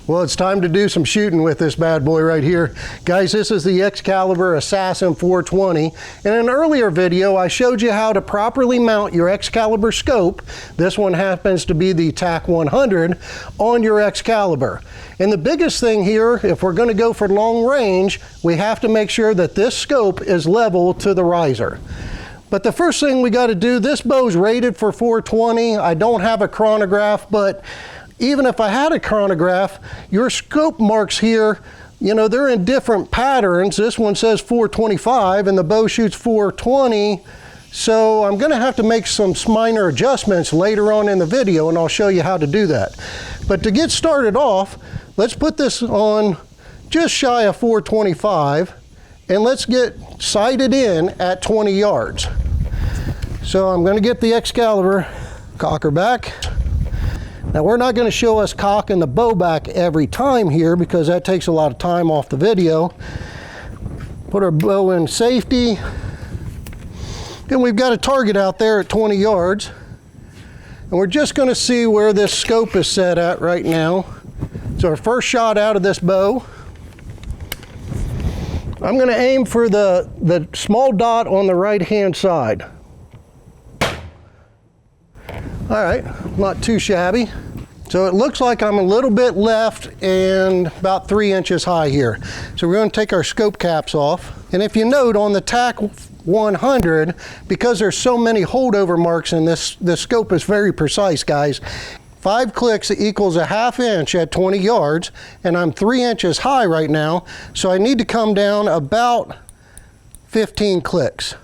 Well, it's time to do some shooting with this bad boy right here. Guys, this is the Excalibur Assassin 420. In an earlier video, I showed you how to properly mount your Excalibur scope. This one happens to be the TAC 100 on your Excalibur. And the biggest thing here, if we're going to go for long range, we have to make sure that this scope is level to the riser. But the first thing we got to do, this bow's rated for 420. I don't have a chronograph, but even if I had a chronograph, your scope marks here, you know, they're in different patterns. This one says 425 and the bow shoots 420. So I'm gonna have to make some minor adjustments later on in the video, and I'll show you how to do that. But to get started off, let's put this on just shy of 425 and let's get sighted in at 20 yards. So I'm gonna get the Excalibur, cock her back. Now we're not going to show us cocking the bow back every time here because that takes a lot of time off the video. Put our bow in safety. And we've got a target out there at 20 yards. And we're just going to see where this scope is set at right now. It's our first shot out of this bow. I'm going to aim for the small dot on the right hand side. All right, not too shabby. So it looks like I'm a little bit left and about 3 inches high here. So we're going to take our scope caps off. And if you note on the TAC 100, because there's so many holdover marks in this scope is very precise, guys. 5 clicks equals a ½ inch at 20 yards, and I'm 3 inches high right now. So I need to come down about 15 clicks.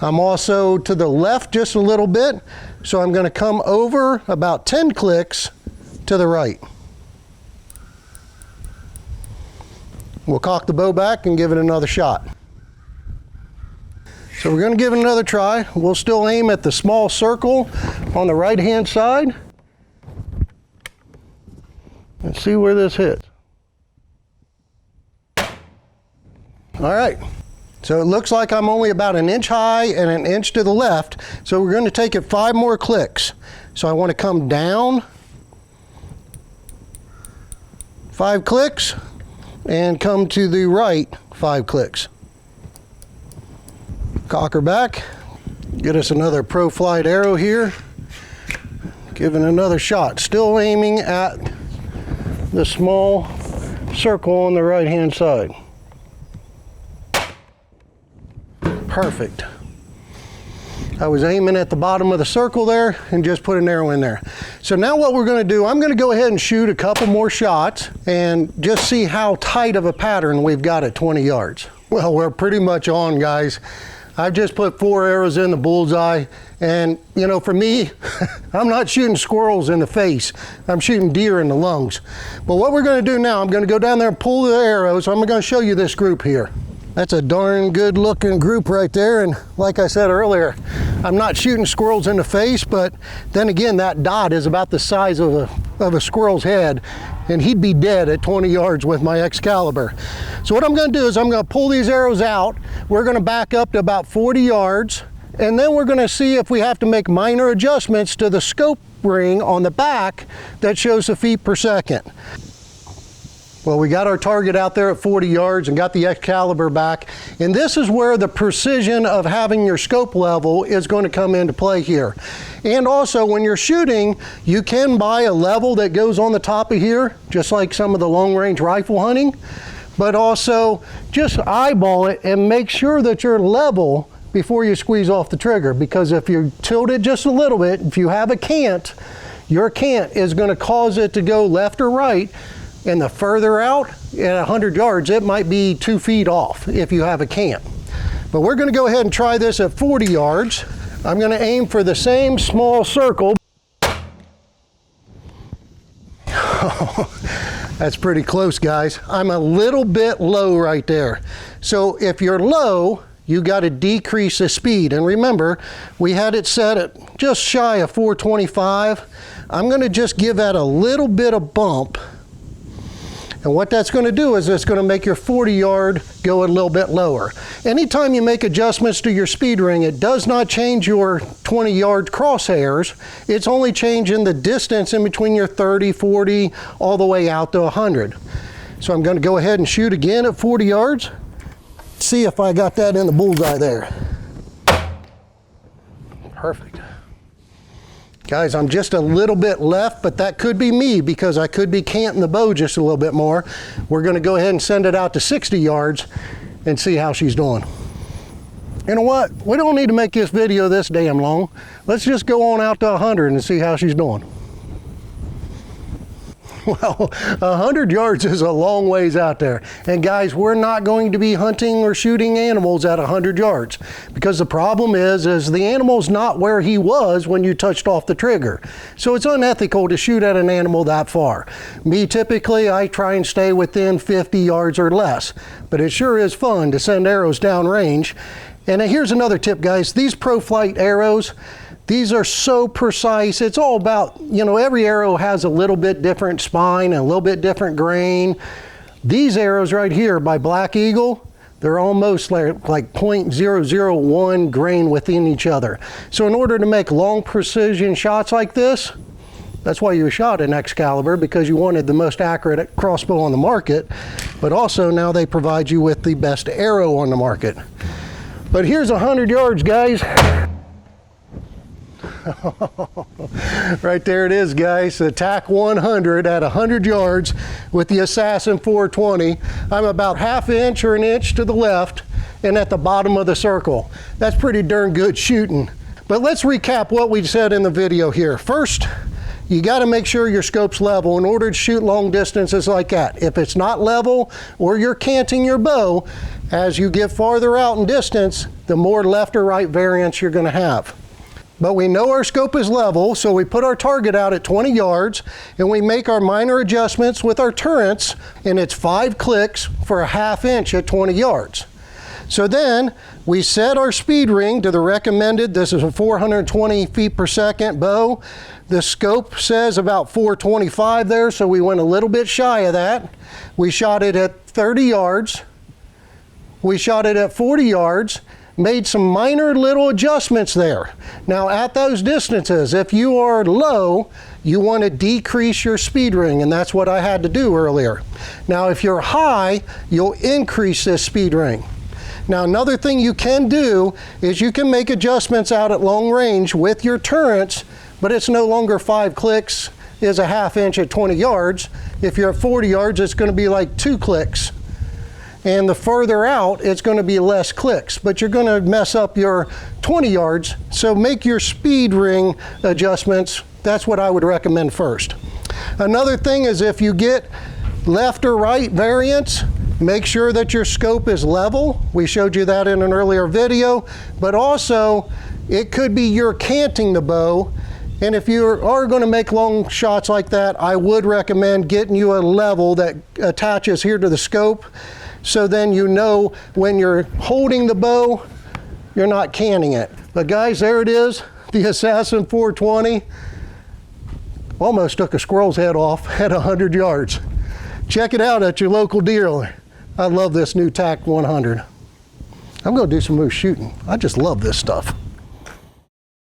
I'm also to the left just a little bit, so I'm going to come over about 10 clicks to the right. We'll cock the bow back and give it another shot. So we're going to give it another try. We'll still aim at the small circle on the right hand side. Let's see where this hits. All right. So it looks like I'm only about 1 inch high and 1 inch to the left. So we're going to take it 5 more clicks. So I want to come down 5 clicks and come to the right 5 clicks. Cock her back. Get us another Pro Flight arrow here. Give it another shot. Still aiming at the small circle on the right hand side. Perfect. I was aiming at the bottom of the circle there and just put an arrow in there. So now what we're going to do, I'm going to go ahead and shoot a couple more shots and just see how tight of a pattern we've got at 20 yards. Well, we're pretty much on, guys. I've just put 4 arrows in the bullseye, and you know, for me, I'm not shooting squirrels in the face. I'm shooting deer in the lungs. But what we're going to do now, I'm going to go down there and pull the arrows. I'm going to show you this group here. That's a darn good looking group right there, and like I said earlier, I'm not shooting squirrels in the face, but then again, that dot is about the size of a squirrel's head, and he'd be dead at 20 yards with my Excalibur. So what I'm going to do is I'm going to pull these arrows out. We're going to back up to about 40 yards, and then we're going to see if we have to make minor adjustments to the scope ring on the back that shows the feet per second. Well, we got our target out there at 40 yards and got the Excalibur back. And this is where the precision of having your scope level is going to come into play here. And also when you're shooting, you can buy a level that goes on the top of here, just like some of the long range rifle hunting. But also just eyeball it and make sure that you're level before you squeeze off the trigger. Because if you tilt it just a little bit, if you have a cant, your cant is going to cause it to go left or right. And the further out, at 100 yards, it might be 2 feet off if you have a cant. But we're going to go ahead and try this at 40 yards. I'm going to aim for the same small circle. That's pretty close, guys. I'm a little bit low right there. So if you're low, you got to decrease the speed. And remember, we had it set at just shy of 425. I'm going to just give that a little bit of bump. And what that's going to do is it's going to make your 40 yard go a little bit lower. Anytime you make adjustments to your speed ring, it does not change your 20 yard crosshairs. It's only changing the distance in between your 30, 40, all the way out to 100. So I'm going to go ahead and shoot again at 40 yards. See if I got that in the bullseye there. Perfect. Guys, I'm just a little bit left, but that could be me because I could be canting the bow just a little bit more. We're going to go ahead and send it out to 60 yards and see how she's doing. You know what? We don't need to make this video this damn long. Let's just go on out to 100 and see how she's doing. Well, 100 yards is a long ways out there. And guys, we're not going to be hunting or shooting animals at 100 yards because the problem is the animal's not where he was when you touched off the trigger. So it's unethical to shoot at an animal that far. Me, typically, I try and stay within 50 yards or less, but it sure is fun to send arrows down range. And here's another tip, guys. These ProFlight arrows, these are so precise. It's all about, you know, every arrow has a little bit different spine and a little bit different grain. These arrows right here by Black Eagle, they're almost like 0.001 grain within each other. So in order to make long precision shots like this, that's why you shot an Excalibur, because you wanted the most accurate crossbow on the market, but also now they provide you with the best arrow on the market. But here's 100 yards, guys. Right there it is, guys. The TAC 100 at 100 yards with the Assassin 420. I'm about ½ inch or an inch to the left and at the bottom of the circle. That's pretty darn good shooting. But let's recap what we said in the video here. First, you got to make sure your scope's level in order to shoot long distances like that. If it's not level or you're canting your bow, as you get farther out in distance, the more left or right variance you're going to have. But we know our scope is level, so we put our target out at 20 yards and we make our minor adjustments with our turrets, and it's 5 clicks for ½ inch at 20 yards. So then we set our speed ring to the recommended, this is a 420 feet per second bow. The scope says about 425 there, so we went a little bit shy of that. We shot it at 30 yards. We shot it at 40 yards. Made some minor little adjustments there. Now at those distances, if you are low, you want to decrease your speed ring, and that's what I had to do earlier. Now if you're high, you'll increase this speed ring. Now another thing you can do is you can make adjustments out at long range with your turrets, but it's no longer 5 clicks, is a ½ inch at 20 yards. If you're at 40 yards, it's going to be like 2 clicks. And the further out, it's going to be less clicks, but you're going to mess up your 20 yards. So make your speed ring adjustments. That's what I would recommend first. Another thing is if you get left or right variance, make sure that your scope is level. We showed you that in an earlier video, but also it could be you're canting the bow. And if you are going to make long shots like that, I would recommend getting you a level that attaches here to the scope. So then you know when you're holding the bow, you're not canting it. But guys, there it is, the Assassin 420. Almost took a squirrel's head off at 100 yards. Check it out at your local dealer. I love this new TAC 100. I'm going to do some more shooting. I just love this stuff.